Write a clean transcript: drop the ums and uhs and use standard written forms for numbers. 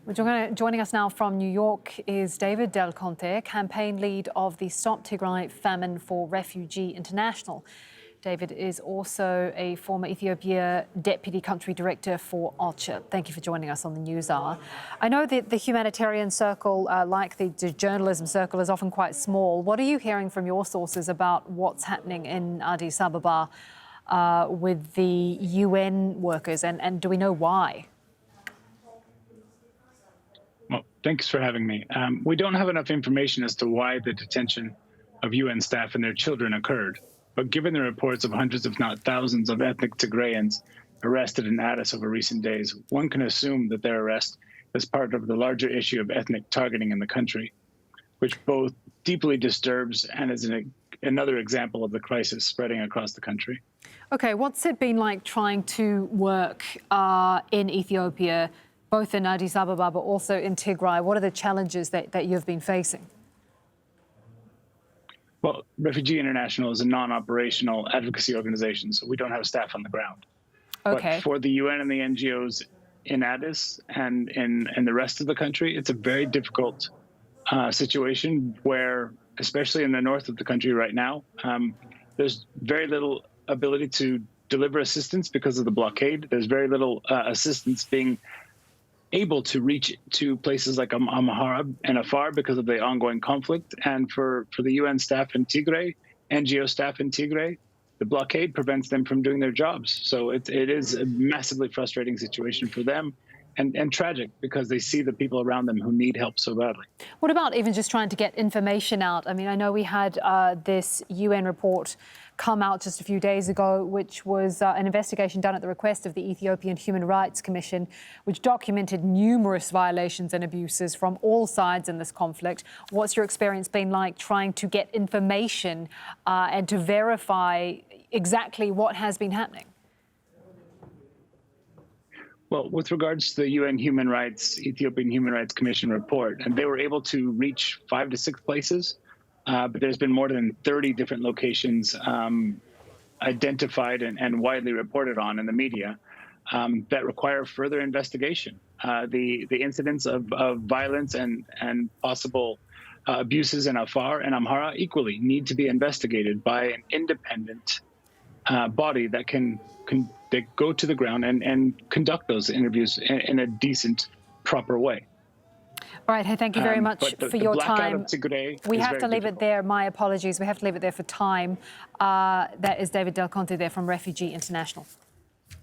Joining us now from New York is David Del Conte, campaign lead of the Stop Tigray Famine for Refugee International. David is also a former Ethiopia Deputy Country Director for OCHA. Thank you for joining us on the News Hour. I know that the humanitarian circle, like the journalism circle, is often quite small. What are you hearing from your sources about what's happening in Addis Ababa with the UN workers, and do we know why? Well, thanks for having me. We don't have enough information as to why the detention of UN staff and their children occurred. But given the reports of hundreds, if not thousands, of ethnic Tigrayans arrested in Addis over recent days, one can assume that their arrest is part of the larger issue of ethnic targeting in the country, which both deeply disturbs and is another example of the crisis spreading across the country. OK, what's it been like trying to work in Ethiopia, both in Addis Ababa but also in Tigray? What are the challenges that you've been facing? Well, Refugee International is a non-operational advocacy organization, so we don't have staff on the ground. OK. But for the UN and the NGOs in Addis and in the rest of the country, it's a very difficult situation where, especially in the north of the country right now, there's very little ability to deliver assistance because of the blockade. There's very little assistance being able to reach to places like Amhara and Afar because of the ongoing conflict. And for the UN staff in Tigray, NGO staff in Tigray, the blockade prevents them from doing their jobs. So it is a massively frustrating situation for them and tragic because they see the people around them who need help so badly. What about even just trying to get information out? I mean, I know we had this UN report come out just a few days ago, which was an investigation done at the request of the Ethiopian Human Rights Commission, which documented numerous violations and abuses from all sides in this conflict. What's your experience been like trying to get information and to verify exactly what has been happening? Well, with regards to the UN Ethiopian Human Rights Commission report, and they were able to reach 5 to 6 places, but there's been more than 30 different locations identified and widely reported on in the media that require further investigation. The incidents of violence and possible abuses in Afar and Amhara equally need to be investigated by an independent body that can go to the ground and conduct those interviews in a decent, proper way. All right. Hey, thank you very much for your time. We have to leave it there. My apologies. We have to leave it there for time. That is David Del Conte there from Refugee International.